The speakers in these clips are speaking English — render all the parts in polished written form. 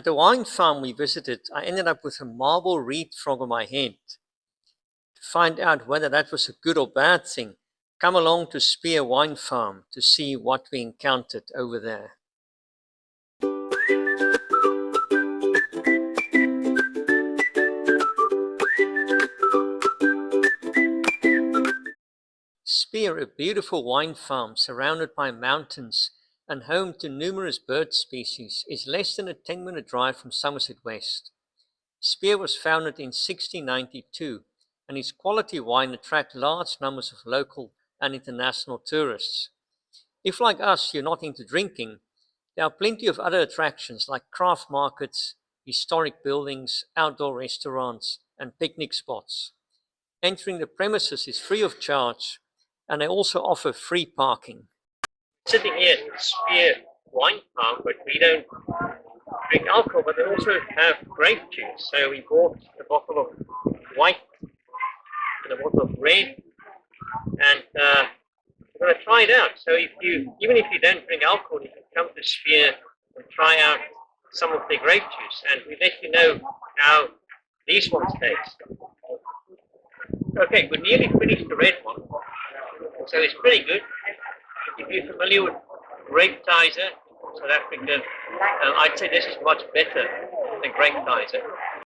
At the wine farm we visited, I ended up with a marble reed frog on my head. To find out whether that was a good or bad thing, come along to Spier wine farm to see what we encountered over there. Spier, a beautiful wine farm surrounded by mountains and home to numerous bird species, is less than a 10-minute drive from Somerset West. Spier was founded in 1692, and its quality wine attracts large numbers of local and international tourists. If, like us, you're not into drinking, there are plenty of other attractions like craft markets, historic buildings, outdoor restaurants, and picnic spots. Entering the premises is free of charge, and they also offer free parking. Sitting here at the Spier wine farm, but we don't drink alcohol, but they also have grape juice. So we bought a bottle of white and a bottle of red, and we're going to try it out. So even if you don't drink alcohol, you can come to Spier and try out some of the grape juice, and we let you know how these ones taste. Okay, we're nearly finished the red one, so it's pretty good. If you're familiar with Grape Tizer from South Africa, I'd say this is much better than Grape Tizer.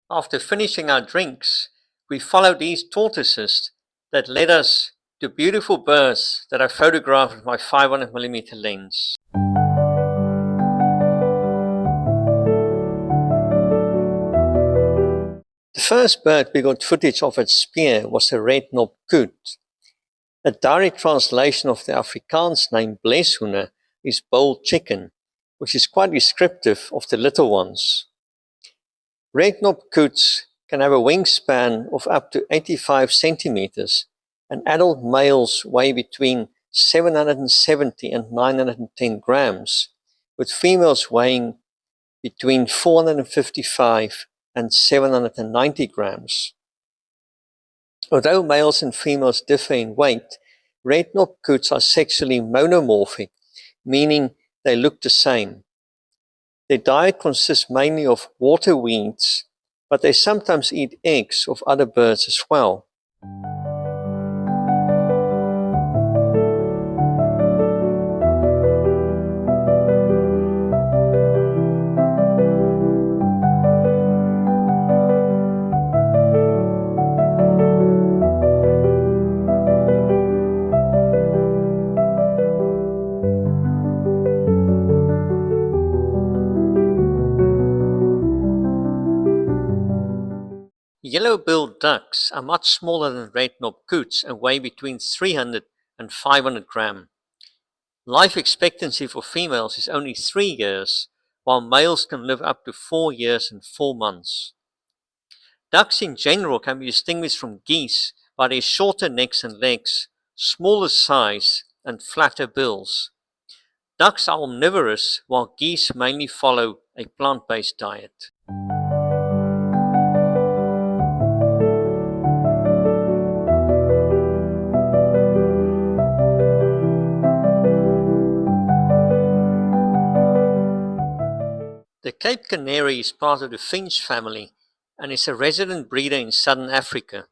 After finishing our drinks, we followed these tortoises that led us to beautiful birds that I photographed with my 500mm lens. The first bird we got footage of at Spier was the red-knobbed coot. A direct translation of the Afrikaans name bleshoender is bold chicken, which is quite descriptive of the little ones. Red-knobbed coots can have a wingspan of up to 85 centimeters, and adult males weigh between 770 and 910 grams, with females weighing between 455 and 790 grams. Although males and females differ in weight, red-knobbed coots are sexually monomorphic, meaning they look the same. Their diet consists mainly of water weeds, but they sometimes eat eggs of other birds as well. Yellow-billed ducks are much smaller than red-knobbed coots and weigh between 300 and 500 grams. Life expectancy for females is only 3 years, while males can live up to 4 years and 4 months. Ducks in general can be distinguished from geese by their shorter necks and legs, smaller size, and flatter bills. Ducks are omnivorous, while geese mainly follow a plant-based diet. The Cape Canary is part of the finch family and is a resident breeder in southern Africa.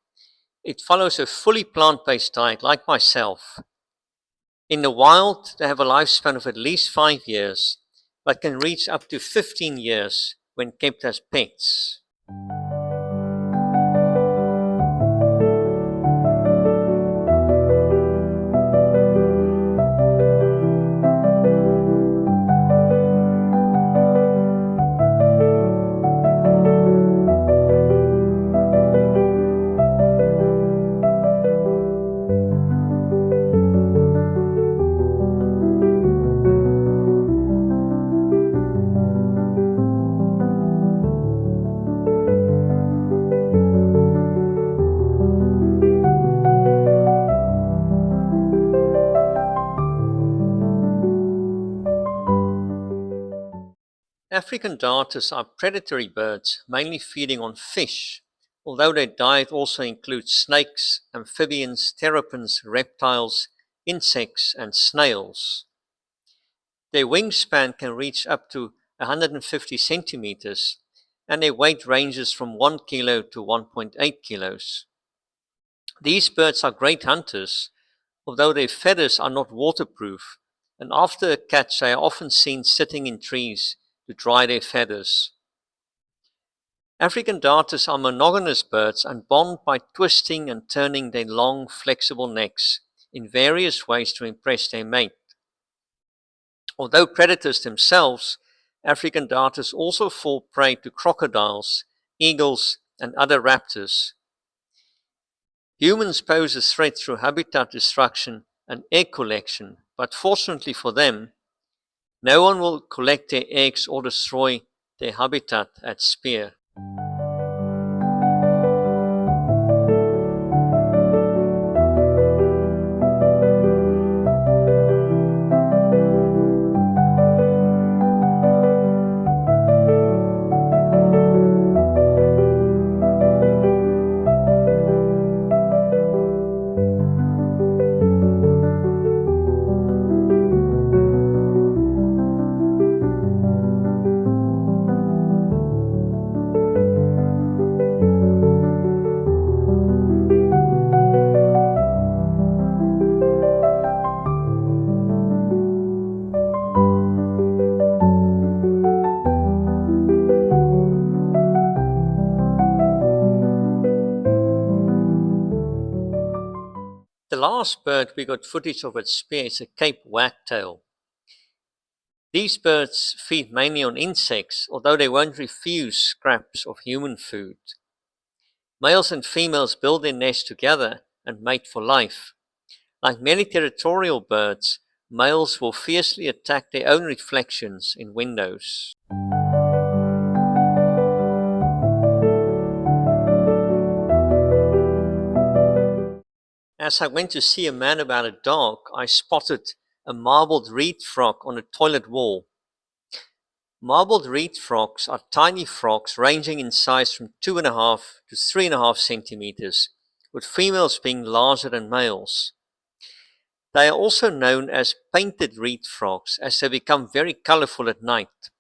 It follows a fully plant-based diet like myself. In the wild, they have a lifespan of at least 5 years, but can reach up to 15 years when kept as pets. African darters are predatory birds, mainly feeding on fish, although their diet also includes snakes, amphibians, terrapins, reptiles, insects, and snails. Their wingspan can reach up to 150 centimeters, and their weight ranges from 1 kilo to 1.8 kilos. These birds are great hunters, although their feathers are not waterproof, and after a catch they are often seen sitting in trees to dry their feathers. African darters are monogamous birds and bond by twisting and turning their long, flexible necks in various ways to impress their mate. Although predators themselves, African darters also fall prey to crocodiles, eagles, and other raptors. Humans pose a threat through habitat destruction and egg collection, but fortunately for them, no one will collect their eggs or destroy their habitat at Spier. The last bird we got footage of at Spier is a Cape wagtail. These birds feed mainly on insects, although they won't refuse scraps of human food. Males and females build their nest together and mate for life. Like many territorial birds, males will fiercely attack their own reflections in windows. As I went to see a man about a dog, I spotted a marbled reed frog on a toilet wall. Marbled reed frogs are tiny frogs ranging in size from 2.5 to 3.5 centimeters, with females being larger than males. They are also known as painted reed frogs as they become very colorful at night.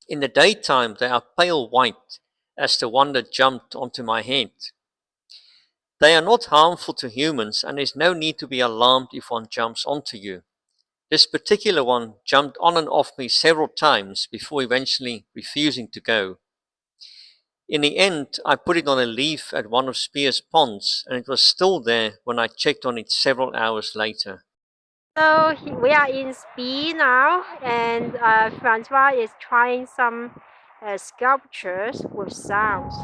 In the daytime they are pale white, as the one that jumped onto my head. They are not harmful to humans and there's no need to be alarmed if one jumps onto you. This particular one jumped on and off me several times before eventually refusing to go. In the end, I put it on a leaf at one of Spier's ponds and it was still there when I checked on it several hours later. So we are in Spier now, and Francois is trying some sculptures with sounds.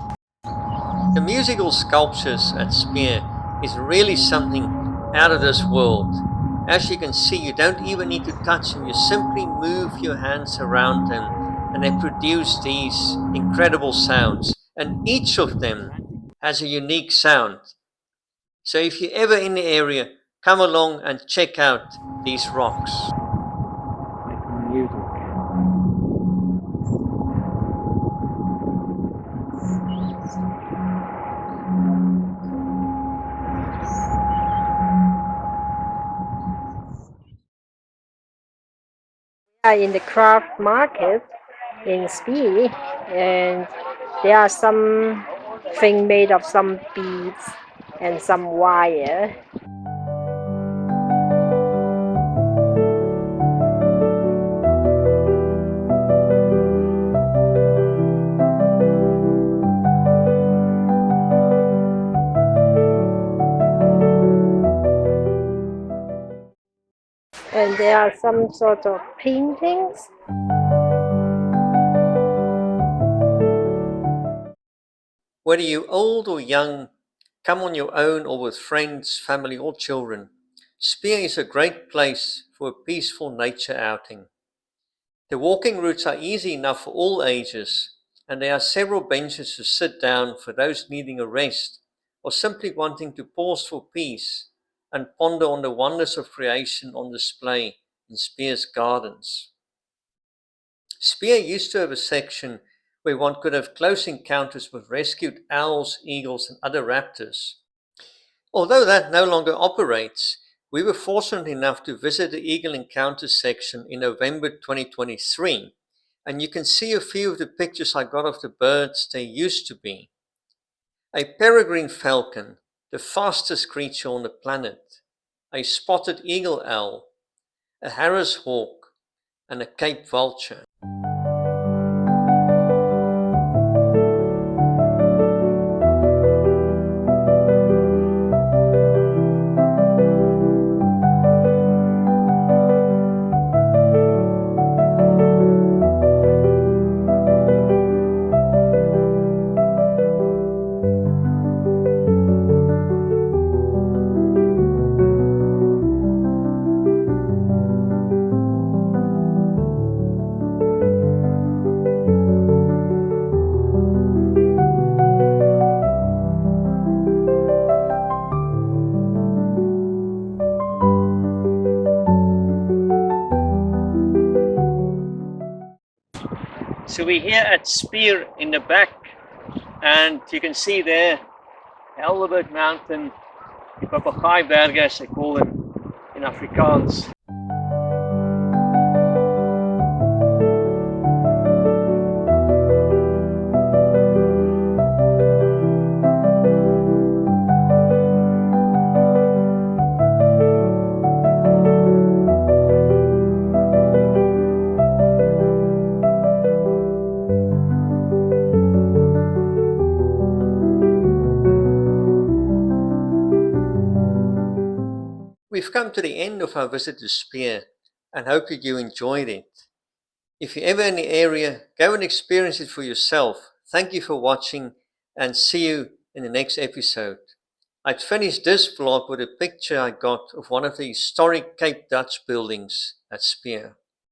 The musical sculptures at Spier is really something out of this world. As you can see, you don't even need to touch them, you simply move your hands around them and they produce these incredible sounds. And each of them has a unique sound. So if you're ever in the area, come along and check out these rocks. Music. We are in the craft market in Spier, and there are some thing made of some beads and some wire. And there are some sort of paintings. Whether you're old or young, come on your own or with friends, family, or children, Spier is a great place for a peaceful nature outing. The walking routes are easy enough for all ages, and there are several benches to sit down for those needing a rest or simply wanting to pause for peace and ponder on the wonders of creation on display in Spier's gardens. Spier used to have a section where one could have close encounters with rescued owls, eagles, and other raptors. Although that no longer operates, we were fortunate enough to visit the Eagle Encounters section in November 2023, and you can see a few of the pictures I got of the birds they used to be. A peregrine falcon, the fastest creature on the planet, a spotted eagle owl, a Harris hawk, and a Cape vulture. So we're here at Spier in the back, and you can see there Helderberg Mountain, the Papagaaieberge as they call them in Afrikaans. We've come to the end of our visit to Spier and hope that you enjoyed it. If you're ever in the area, go and experience it for yourself. Thank you for watching and see you in the next episode. I'd finished this vlog with a picture I got of one of the historic Cape Dutch buildings at Spier.